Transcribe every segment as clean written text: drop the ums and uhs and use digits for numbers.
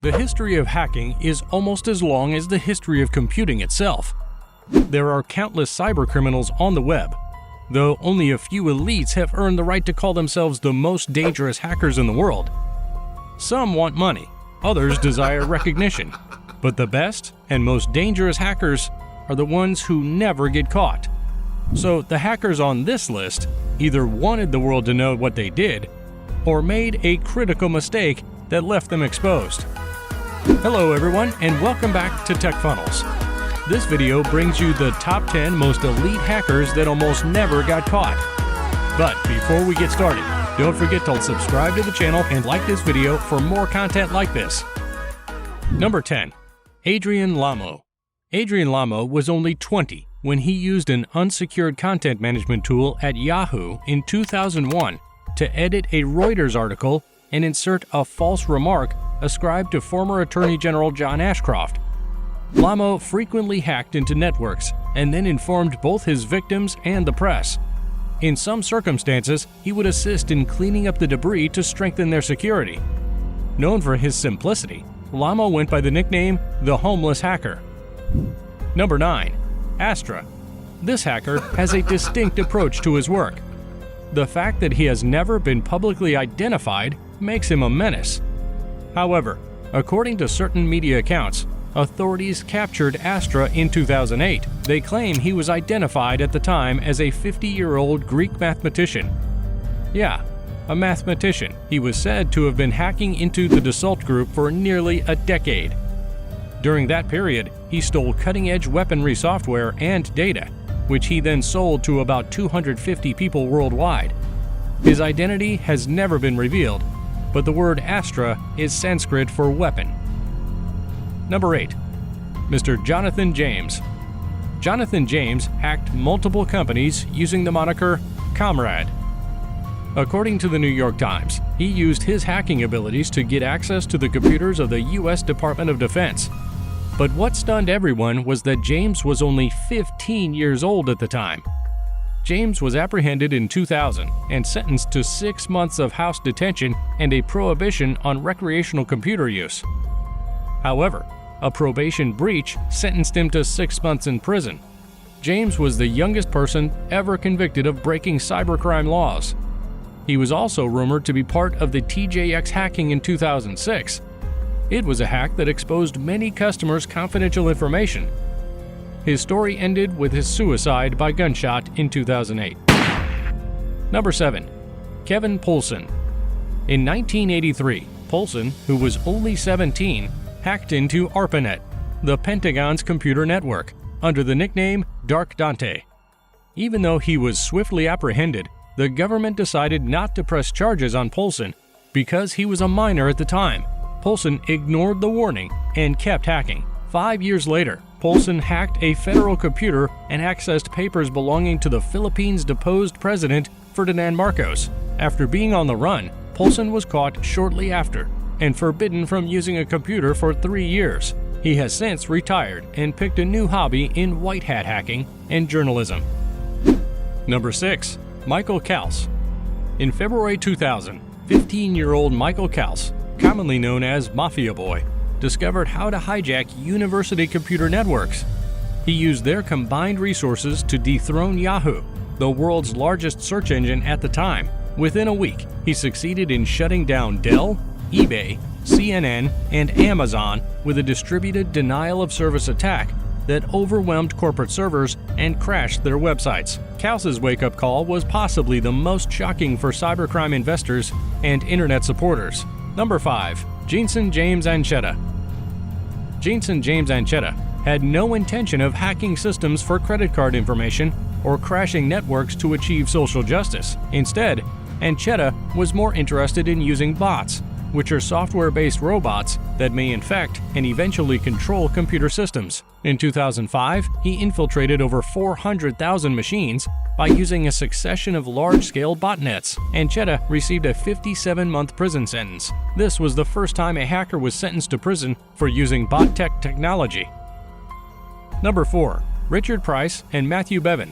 The history of hacking is almost as long as the history of computing itself. There are countless cybercriminals on the web, though only a few elites have earned the right to call themselves the most dangerous hackers in the world. Some want money, others desire recognition, but the best and most dangerous hackers are the ones who never get caught. So the hackers on this list either wanted the world to know what they did, or made a critical mistake that left them exposed. Hello everyone, and welcome back to TechFunnels. This video brings you the top 10 most elite hackers that almost never got caught. But before we get started, don't forget to subscribe to the channel and like this video for more content like this. Number 10. Adrian Lamo. Adrian Lamo was only 20 when he used an unsecured content management tool at Yahoo in 2001 to edit a Reuters article and insert a false remark ascribed to former Attorney General John Ashcroft. Lamo frequently hacked into networks and then informed both his victims and the press. In some circumstances, he would assist in cleaning up the debris to strengthen their security. Known for his simplicity, Lamo went by the nickname the Homeless Hacker. Number 9. Astra. This hacker has a distinct approach to his work. The fact that he has never been publicly identified makes him a menace. However, according to certain media accounts, authorities captured Astra in 2008. They claim he was identified at the time as a 50-year-old Greek mathematician. Yeah, a mathematician. He was said to have been hacking into the Dassault Group for nearly a decade. During that period, he stole cutting-edge weaponry software and data, which he then sold to about 250 people worldwide. His identity has never been revealed, but the word Astra is Sanskrit for weapon. Number 8. Mr. Jonathan James. Jonathan James hacked multiple companies using the moniker Comrade. According to the New York Times, he used his hacking abilities to get access to the computers of the U.S. Department of Defense. But what stunned everyone was that James was only 15 years old at the time. James was apprehended in 2000 and sentenced to 6 months of house detention and a prohibition on recreational computer use. However, a probation breach sentenced him to 6 months in prison. James was the youngest person ever convicted of breaking cybercrime laws. He was also rumored to be part of the TJX hacking in 2006. It was a hack that exposed many customers' confidential information. His story ended with his suicide by gunshot in 2008. Number 7. Kevin Poulsen. In 1983, Poulsen, who was only 17, hacked into ARPANET, the Pentagon's computer network, under the nickname Dark Dante. Even though he was swiftly apprehended, the government decided not to press charges on Poulsen because he was a minor at the time. Poulsen ignored the warning and kept hacking. 5 years later, Poulsen hacked a federal computer and accessed papers belonging to the Philippines' deposed president, Ferdinand Marcos. After being on the run, Poulsen was caught shortly after and forbidden from using a computer for 3 years. He has since retired and picked a new hobby in white hat hacking and journalism. Number 6. Michael Kals. In February 2000, 15-year-old Michael Kals, commonly known as Mafia Boy, discovered how to hijack university computer networks. He used their combined resources to dethrone Yahoo, the world's largest search engine at the time. Within a week, he succeeded in shutting down Dell, eBay, CNN, and Amazon with a distributed denial-of-service attack that overwhelmed corporate servers and crashed their websites. Kals's wake-up call was possibly the most shocking for cybercrime investors and internet supporters. Number 5. Jensen James Ancheta. Jensen James Ancheta had no intention of hacking systems for credit card information or crashing networks to achieve social justice. Instead, Ancheta was more interested in using bots, which are software-based robots that may infect and eventually control computer systems. In 2005, he infiltrated over 400,000 machines by using a succession of large-scale botnets. Ancheta received a 57-month prison sentence. This was the first time a hacker was sentenced to prison for using bot technology. Number 4. Richard Price and Matthew Bevin.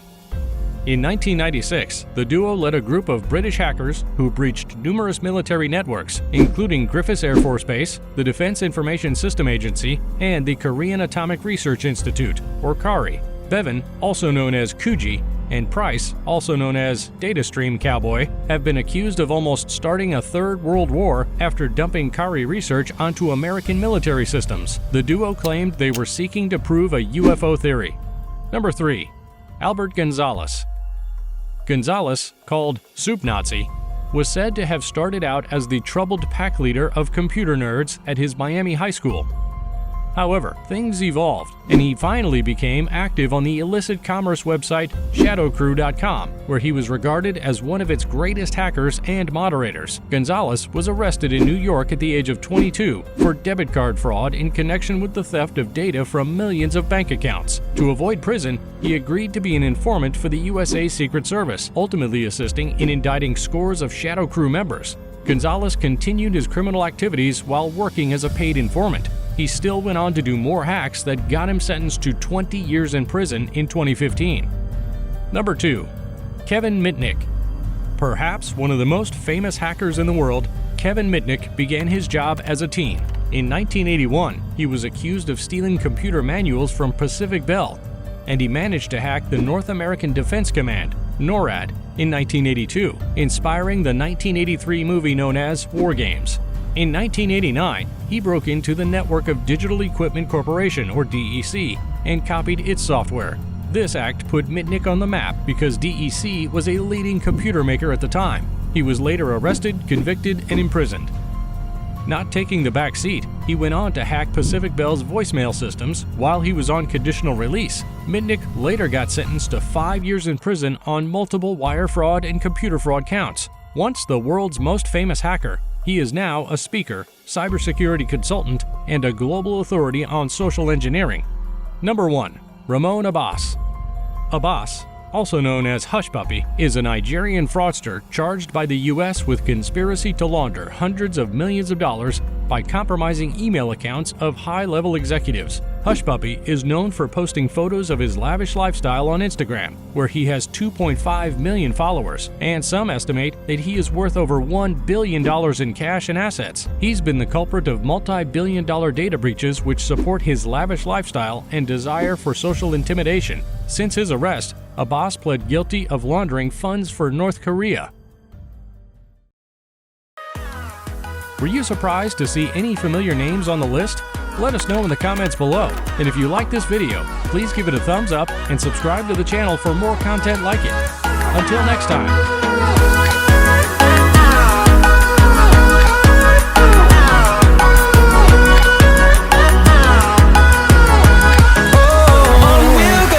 In 1996, the duo led a group of British hackers who breached numerous military networks, including Griffiths Air Force Base, the Defense Information System Agency, and the Korean Atomic Research Institute, or KARI. Bevan, also known as Kuji, and Price, also known as Datastream Cowboy, have been accused of almost starting a third world war after dumping KARI research onto American military systems. The duo claimed they were seeking to prove a UFO theory. Number 3. Albert Gonzalez. Gonzalez, called Soup Nazi, was said to have started out as the troubled pack leader of computer nerds at his Miami high school. However, things evolved, and he finally became active on the illicit commerce website ShadowCrew.com, where he was regarded as one of its greatest hackers and moderators. Gonzalez was arrested in New York at the age of 22 for debit card fraud in connection with the theft of data from millions of bank accounts. To avoid prison, he agreed to be an informant for the USA Secret Service, ultimately assisting in indicting scores of Shadow Crew members. Gonzalez continued his criminal activities while working as a paid informant. He still went on to do more hacks that got him sentenced to 20 years in prison in 2015. Number 2. Kevin Mitnick. Perhaps one of the most famous hackers in the world, Kevin Mitnick began his job as a teen. In 1981, he was accused of stealing computer manuals from Pacific Bell, and he managed to hack the North American Defense Command, NORAD, in 1982, inspiring the 1983 movie known as War Games. In 1989, he broke into the network of Digital Equipment Corporation, or DEC, and copied its software. This act put Mitnick on the map because DEC was a leading computer maker at the time. He was later arrested, convicted, and imprisoned. Not taking the back seat, he went on to hack Pacific Bell's voicemail systems while he was on conditional release. Mitnick later got sentenced to 5 years in prison on multiple wire fraud and computer fraud counts. Once the world's most famous hacker, he is now a speaker, cybersecurity consultant, and a global authority on social engineering. Number 1. Ramon Abbas. Abbas, also known as Hush Puppy, is a Nigerian fraudster charged by the U.S. with conspiracy to launder hundreds of millions of dollars by compromising email accounts of high-level executives. Hush Puppy is known for posting photos of his lavish lifestyle on Instagram, where he has 2.5 million followers, and some estimate that he is worth over $1 billion in cash and assets. He's been the culprit of multi-billion-dollar data breaches which support his lavish lifestyle and desire for social intimidation. Since his arrest, Abbas pled guilty of laundering funds for North Korea. Were you surprised to see any familiar names on the list? Let us know in the comments below. And if you like this video, please give it a thumbs up and subscribe to the channel for more content like it. Until next time.